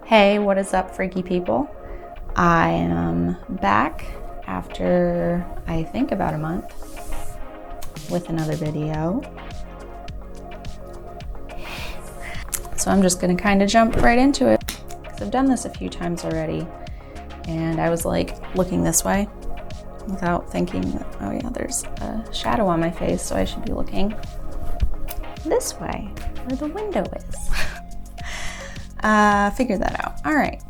Hey, what is up, freaky people? I am back after, I think, about a month with another video. So I'm just gonna kind of jump right into it because I've done this a few times already. And I was like looking this way without thinking that, oh yeah, there's a shadow on my face, so I should be looking this way where the window is. Figure that out. All right.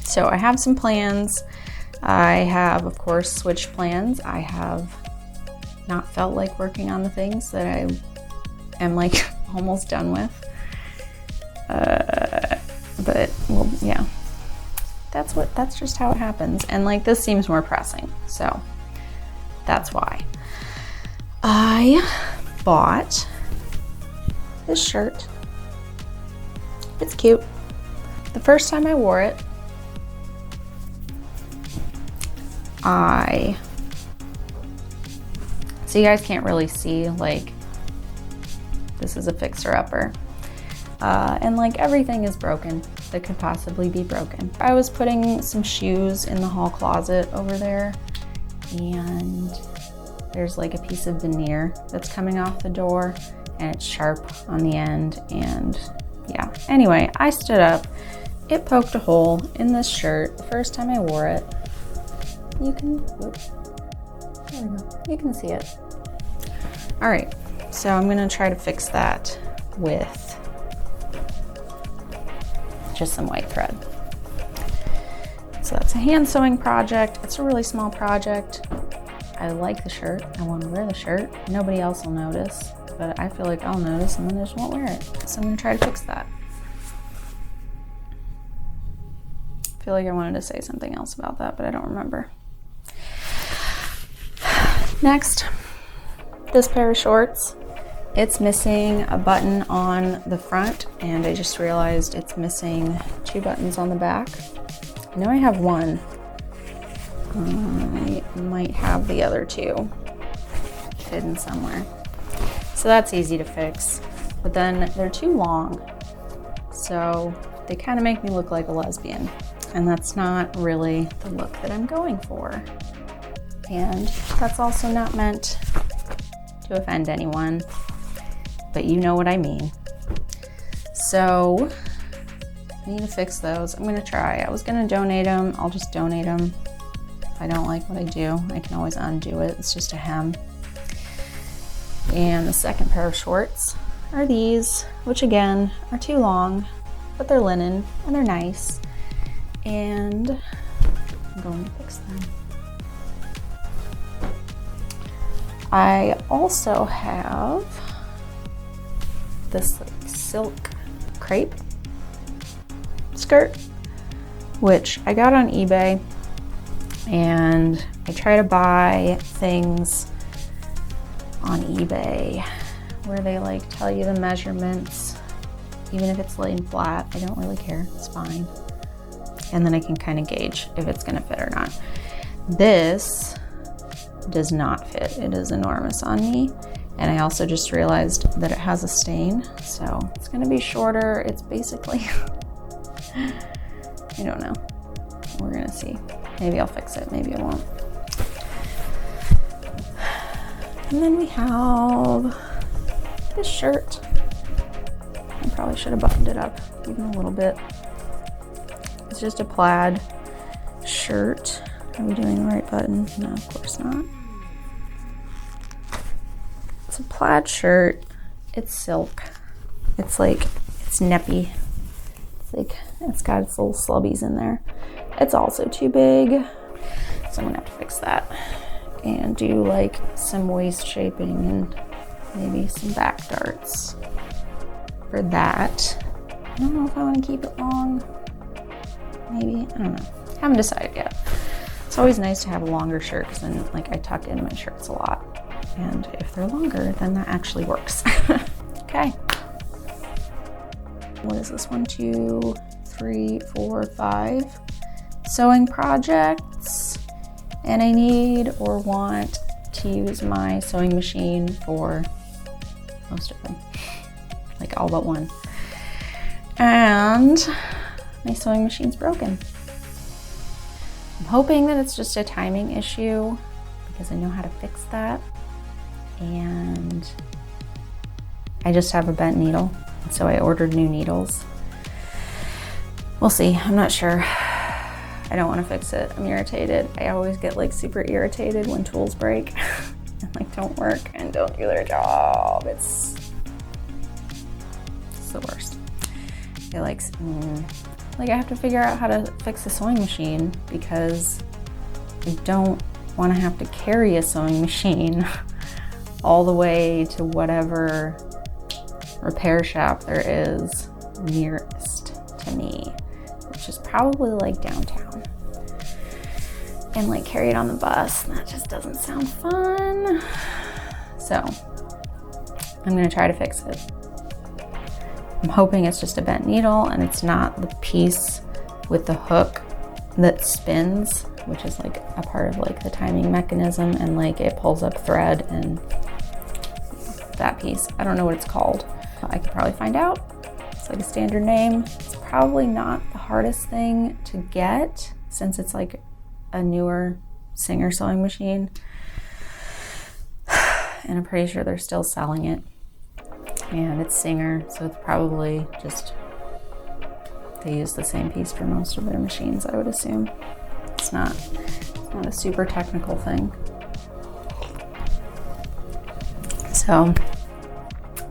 So I have some plans. I have, of course, switched plans. I have not felt like working on the things that I am like almost done with. But well, yeah, that's just how it happens. And like this seems more pressing, so that's why. I bought this shirt. It's cute. The first time I wore it, so you guys can't really see, like, this is a fixer-upper. And like everything is broken that could possibly be broken. I was putting some shoes in the hall closet over there, and there's like a piece of veneer that's coming off the door, and it's sharp on the end, and yeah. Anyway, I stood up. It poked a hole in this shirt the first time I wore it. You can, whoops, there we go. You can see it. All right, so I'm gonna try to fix that with just some white thread. So that's a hand sewing project. It's a really small project. I like the shirt. I want to wear the shirt. Nobody else will notice, but I feel like I'll notice and then I just won't wear it. So I'm gonna try to fix that. I feel like I wanted to say something else about that, but I don't remember. Next, this pair of shorts. It's missing a button on the front, and I just realized it's missing 2 buttons on the back. I know I have one. I might have the other 2 hidden somewhere. So that's easy to fix, but then they're too long. So they kind of make me look like a lesbian, and that's not really the look that I'm going for. And that's also not meant to offend anyone, but you know what I mean. So I need to fix those. I'm gonna try. I was gonna donate them. I'll just donate them. If I don't like what I do, I can always undo it. It's just a hem. And the second pair of shorts are these, which again are too long, but they're linen and they're nice. And I'm going to fix them. I also have this like silk crepe skirt, which I got on eBay, and I try to buy things on eBay where they like tell you the measurements, even if it's laying flat. I don't really care, it's fine. And then I can kind of gauge if it's gonna fit or not. This does not fit. It is enormous on me. And I also just realized that it has a stain, so it's gonna be shorter. It's basically, I don't know. We're gonna see. Maybe I'll fix it, maybe I won't. And then we have this shirt. I probably should have buttoned it up even a little bit. It's just a plaid shirt. Are we doing the right button? No, of course not. It's a plaid shirt. It's silk. It's like, it's neppy. It's like, it's got its little slubbies in there. It's also too big, so I'm gonna have to fix that and do like some waist shaping and maybe some back darts for that. I don't know if I want to keep it long. Maybe, I don't know. Haven't decided yet. It's always nice to have a longer shirt because then like I tuck in my shirts a lot. And if they're longer, then that actually works. Okay. What is this? 1, 2, 3, 4, 5 sewing projects. And I need or want to use my sewing machine for most of them. Like all but one. And my sewing machine's broken. I'm hoping that it's just a timing issue because I know how to fix that. And I just have a bent needle, so I ordered new needles. We'll see, I'm not sure. I don't want to fix it, I'm irritated. I always get like super irritated when tools break and like don't work and don't do their job. It's the worst. I like I have to figure out how to fix a sewing machine because I don't want to have to carry a sewing machine all the way to whatever repair shop there is nearest to me, which is probably like downtown, and like carry it on the bus. That just doesn't sound fun. So I'm gonna try to fix it. I'm hoping it's just a bent needle and it's not the piece with the hook that spins, which is like a part of like the timing mechanism, and like it pulls up thread and that piece. I don't know what it's called. I could probably find out. It's like a standard name. It's probably not the hardest thing to get since it's like a newer Singer sewing machine. And I'm pretty sure they're still selling it. And it's Singer, so it's probably just, they use the same piece for most of their machines, I would assume. It's not a super technical thing. So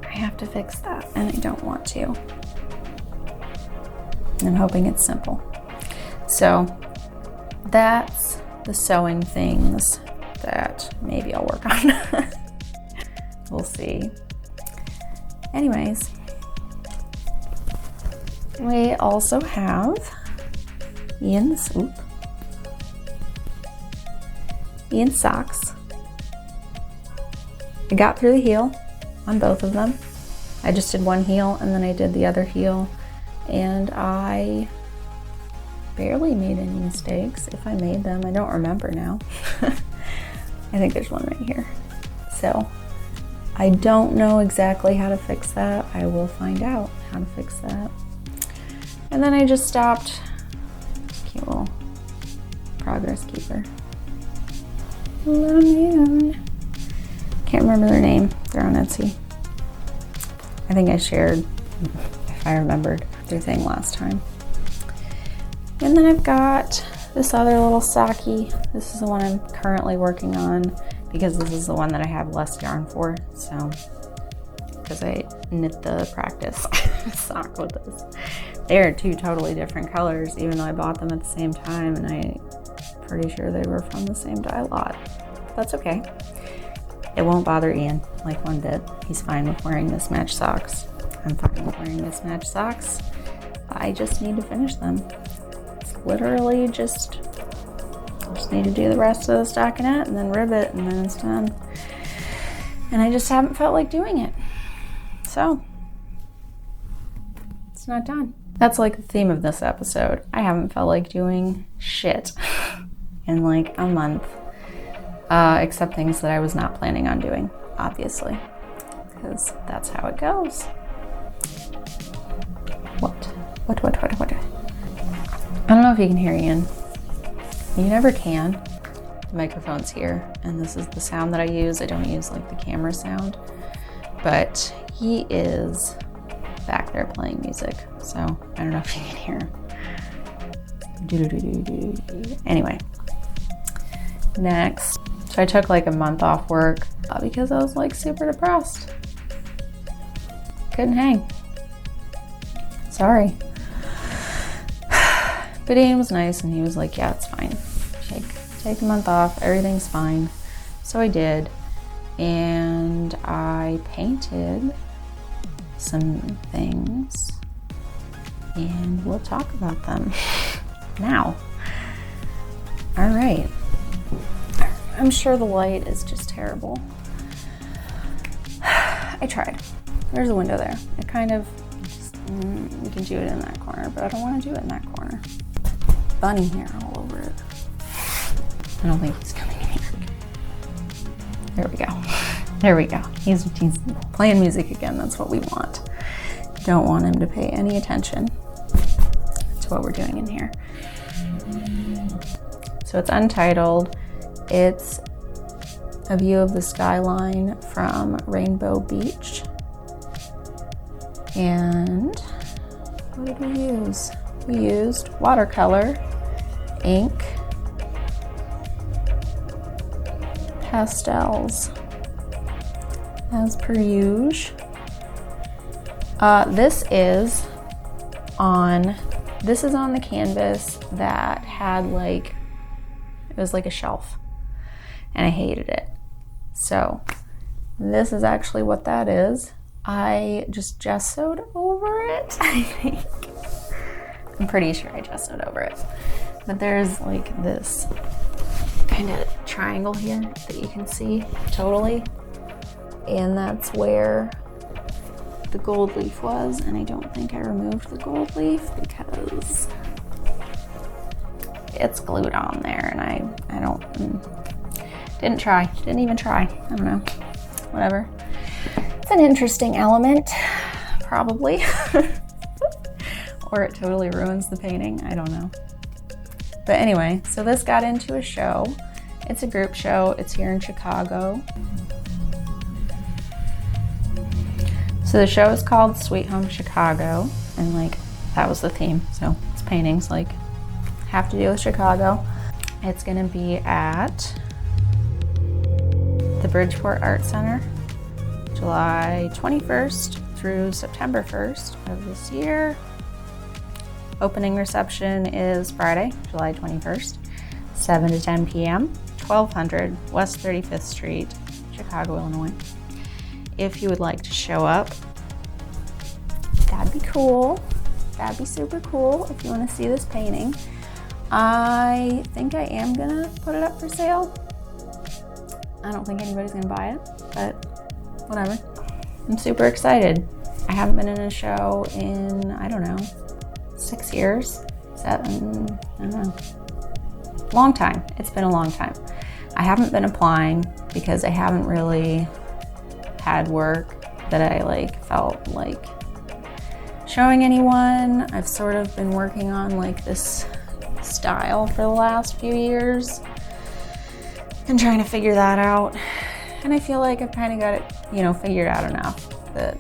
I have to fix that, and I don't want to. I'm hoping it's simple. So that's the sewing things that maybe I'll work on. We'll see. Anyways, we also have Ian's socks. I got through the heel on both of them. I just did one heel and then I did the other heel, and I barely made any mistakes. If I made them, I don't remember now. I think there's one right here. So I don't know exactly how to fix that. I will find out how to fix that. And then I just stopped. Cute little progress keeper. Lemon. Can't remember their name. They're on Etsy. I think I shared, if I remembered, their thing last time. And then I've got this other little socky. This is the one I'm currently working on because this is the one that I have less yarn for. So, because I knit the practice sock with this. They are two totally different colors, even though I bought them at the same time, and I'm pretty sure they were from the same dye lot. That's okay. It won't bother Ian like one bit. He's fine with wearing mismatched socks. I'm fine with wearing mismatched socks. I just need to finish them. It's literally just need to do the rest of the stockinette and then rivet, and then it's done. And I just haven't felt like doing it. So it's not done. That's like the theme of this episode. I haven't felt like doing shit in like a month. Except things that I was not planning on doing, obviously, because that's how it goes. What? I don't know if you can hear Ian. You never can. The microphone's here, and this is the sound that I use. I don't use like the camera sound, but he is back there playing music, so I don't know if you can hear him. Anyway, next. So I took like a month off work because I was like super depressed. Couldn't hang. Sorry. But Ian was nice and he was like, yeah, it's fine. Take a month off, everything's fine. So I did. And I painted some things and we'll talk about them now. All right. I'm sure the light is just terrible. I tried. There's a window there. It kind of, we can do it in that corner, but I don't want to do it in that corner. Bunny hair all over it. I don't think he's coming in here. There we go. There we go. He's playing music again. That's what we want. Don't want him to pay any attention to what we're doing in here. So it's untitled. It's a view of the skyline from Rainbow Beach. And what did we use? We used watercolor, ink, pastels, as per usual. This is on the canvas that had it was like a shelf, and I hated it. So this is actually what that is. I just gessoed over it, I think. I'm pretty sure I gessoed over it. But there's like this kind of triangle here that you can see totally. And that's where the gold leaf was. And I don't think I removed the gold leaf because it's glued on there. And I didn't even try. I don't know, whatever. It's an interesting element, probably. Or it totally ruins the painting, I don't know. But anyway, so this got into a show. It's a group show, it's here in Chicago. So the show is called Sweet Home Chicago, and that was the theme. So it's paintings have to do with Chicago. It's gonna be at the Bridgeport Art Center, July 21st through September 1st of this year. Opening reception is Friday, July 21st, 7 to 10 p.m., 1200 West 35th Street, Chicago, Illinois. If you would like to show up, that'd be cool. That'd be super cool if you want to see this painting. I think I am gonna put it up for sale. I don't think anybody's gonna buy it, but whatever. I'm super excited. I haven't been in a show in, I don't know, 6 years, 7, I don't know. Long time. It's been a long time. I haven't been applying because I haven't really had work that I felt like showing anyone. I've sort of been working on this style for the last few years and trying to figure that out. And I feel like I've kind of got it, figured out enough that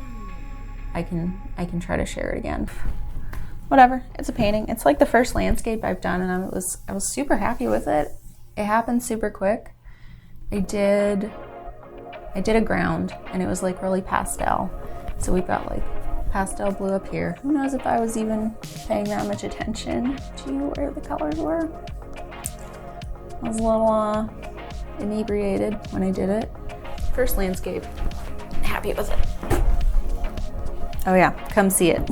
I can try to share it again. Whatever, it's a painting. It's the first landscape I've done, and I was super happy with it. It happened super quick. I did a ground, and it was really pastel. So we've got pastel blue up here. Who knows if I was even paying that much attention to where the colors were. I was a little inebriated when I did it. First landscape, happy with it. Oh yeah, come see it.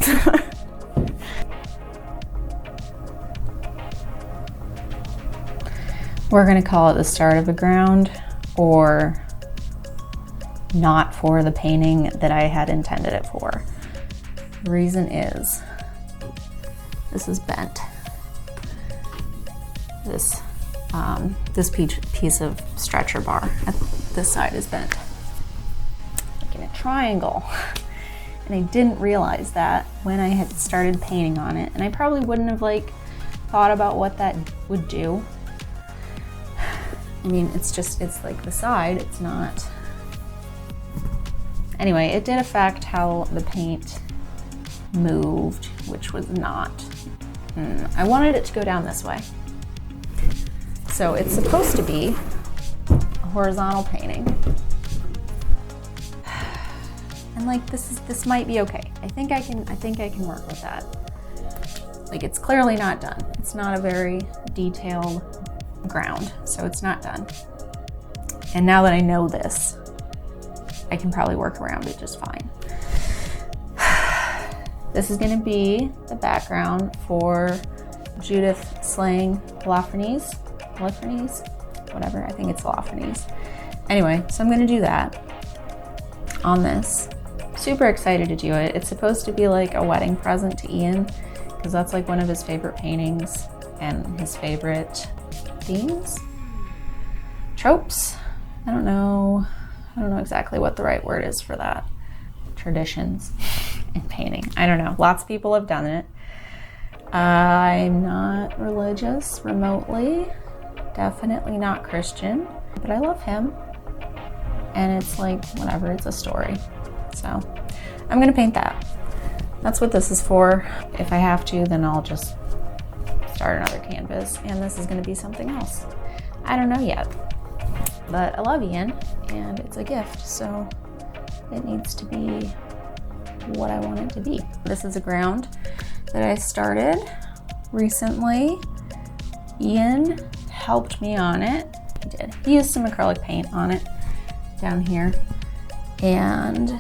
We're gonna call it the start of a ground, or not for the painting that I had intended it for. The reason is, this is bent. This piece of stretcher bar at this side is bent, in a triangle. And I didn't realize that when I had started painting on it, and I probably wouldn't have thought about what that would do. I mean, it's the side, it's not. Anyway, it did affect how the paint moved, which was not. I wanted it to go down this way. So it's supposed to be a horizontal painting. And this might be okay. I think I can work with that. It's clearly not done. It's not a very detailed ground, so it's not done. And now that I know this, I can probably work around it just fine. This is gonna be the background for Judith slaying Holofernes, whatever, I think it's Holofernes. Anyway, so I'm gonna do that on this. Super excited to do it. It's supposed to be a wedding present to Ian, because that's one of his favorite paintings and his favorite themes, tropes. I don't know exactly what the right word is for that. Traditions in painting. I don't know. Lots of people have done it. I'm not religious remotely, definitely not Christian, but I love him. And it's like, whatever, it's a story. So I'm gonna paint that. That's what this is for. If I have to, then I'll just start another canvas, and this is gonna be something else. I don't know yet, but I love Ian, and it's a gift, so it needs to be what I want it to be. This is a ground that I started recently. Ian helped me on it. He did. He used some acrylic paint on it down here, and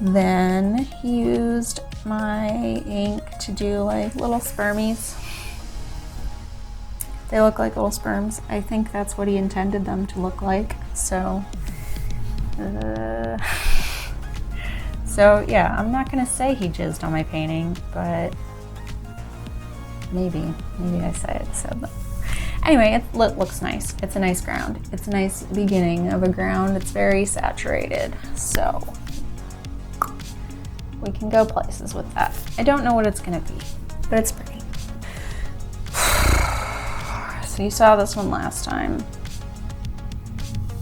then he used my ink to do like little spermies. They look like little sperms. I think that's what he intended them to look like. So yeah, I'm not gonna say he jizzed on my painting, but maybe I said it. So, but anyway, it looks nice. It's a nice ground. It's a nice beginning of a ground. It's very saturated, so we can go places with that. I don't know what it's gonna be, but it's pretty. So you saw this one last time.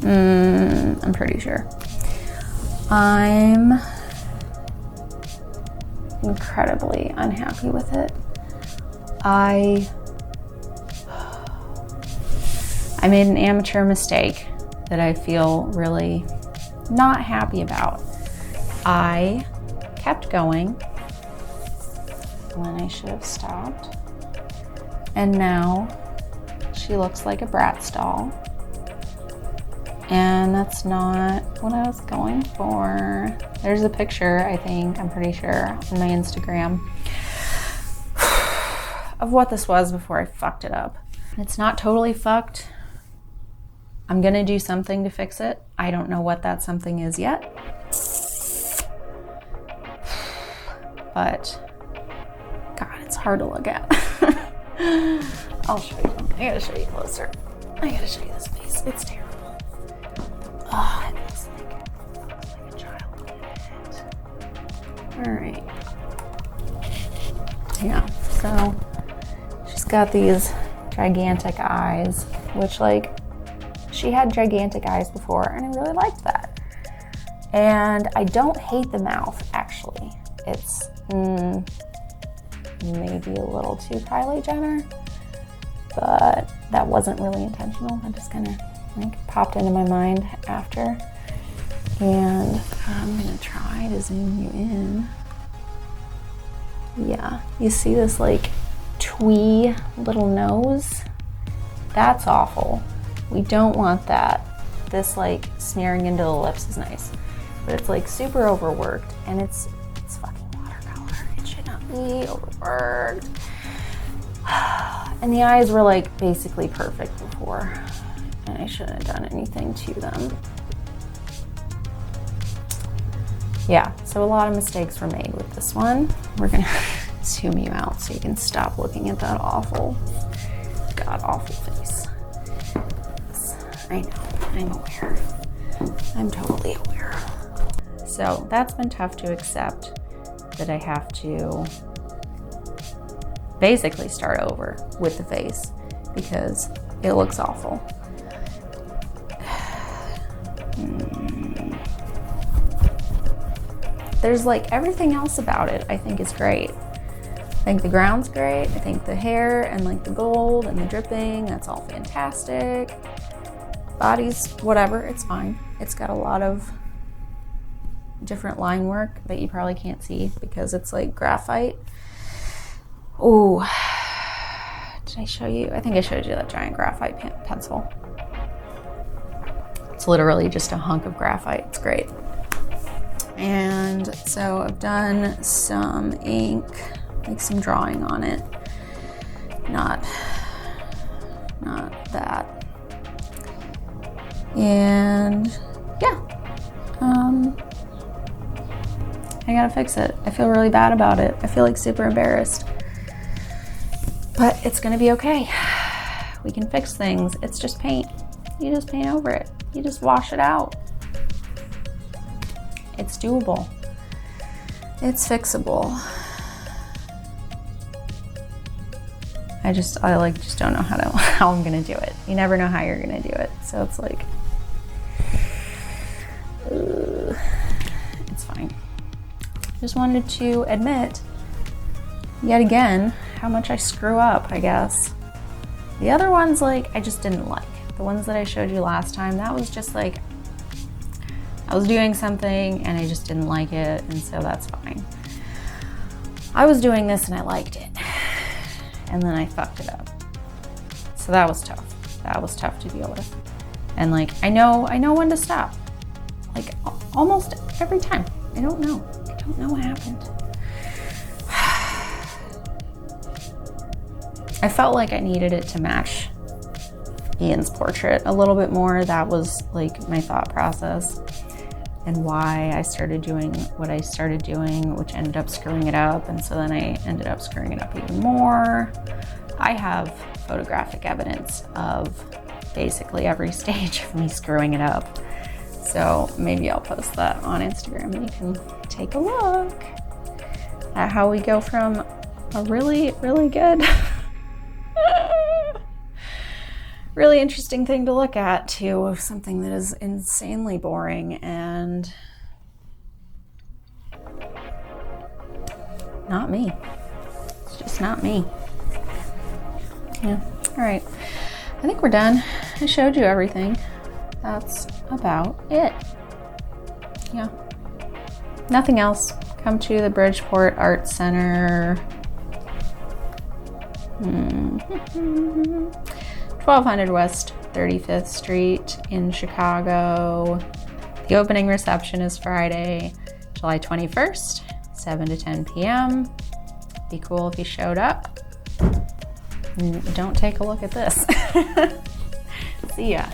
I'm pretty sure. I'm incredibly unhappy with it. I made an amateur mistake that I feel really not happy about. I kept going when I should have stopped, and now she looks like a Bratz doll, and that's not what I was going for. There's a picture, I think, I'm pretty sure, on my Instagram of what this was before I fucked it up. It's not totally fucked. I'm gonna do something to fix it. I don't know what that something is yet. But, God, it's hard to look at. I'll show you. I gotta show you closer. I gotta show you this face. It's terrible. Oh, it looks like a child in it. All right. Yeah, so she's got these gigantic eyes, which, like, she had gigantic eyes before, and I really liked that. And I don't hate the mouth, actually. It's maybe a little too Kylie Jenner, but that wasn't really intentional. That just kind of like popped into my mind after. And I'm gonna try to zoom you in. Yeah, you see this like twee little nose? That's awful. We don't want that. This like smearing into the lips is nice, but it's like super overworked, and it's fucking watercolor. It should not be overworked. And the eyes were like basically perfect before, and I shouldn't have done anything to them. Yeah, so a lot of mistakes were made with this one. We're gonna zoom you out so you can stop looking at that awful, god awful face. I know, I'm aware. I'm totally aware. So that's been tough to accept, that I have to basically start over with the face because it looks awful. There's like everything else about it I think is great. I think the ground's great. I think the hair and like the gold and the dripping, that's all fantastic. Body's whatever, it's fine. It's got a lot of different line work that you probably can't see because it's like graphite. Oh, did I show you? I think I showed you that giant graphite pencil. It's literally just a hunk of graphite. It's great. And so I've done some ink, like some drawing on it. Not that. And yeah, I gotta fix it. I feel really bad about it. I feel like super embarrassed. But it's gonna be okay. We can fix things. It's just paint. You just paint over it. You just wash it out. It's doable. It's fixable. I like just don't know how I'm gonna do it. You never know how you're gonna do it. So it's like, it's fine. Just wanted to admit yet again how much I screw up, I guess. The other ones, like, I just didn't like. The ones that I showed you last time, that was just like, I was doing something and I just didn't like it, and so that's fine. I was doing this and I liked it, and then I fucked it up. So that was tough. That was tough to deal with. And like, I know when to stop. Like almost every time. I don't know what happened. I felt like I needed it to match Ian's portrait a little bit more. That was like my thought process and why I started doing what I started doing, which ended up screwing it up. And so then I ended up screwing it up even more. I have photographic evidence of basically every stage of me screwing it up. So maybe I'll post that on Instagram and you can take a look at how we go from a really, really good really interesting thing to look at to something that is insanely boring and not me. It's just not me. Yeah, all right. I think we're done. I showed you everything. That's about it. Yeah, nothing else. Come to the Bridgeport Art Center. 1200 West 35th Street in Chicago. The opening reception is Friday, July 21st, 7 to 10 p.m. Be cool if you showed up. Don't take a look at this. See ya.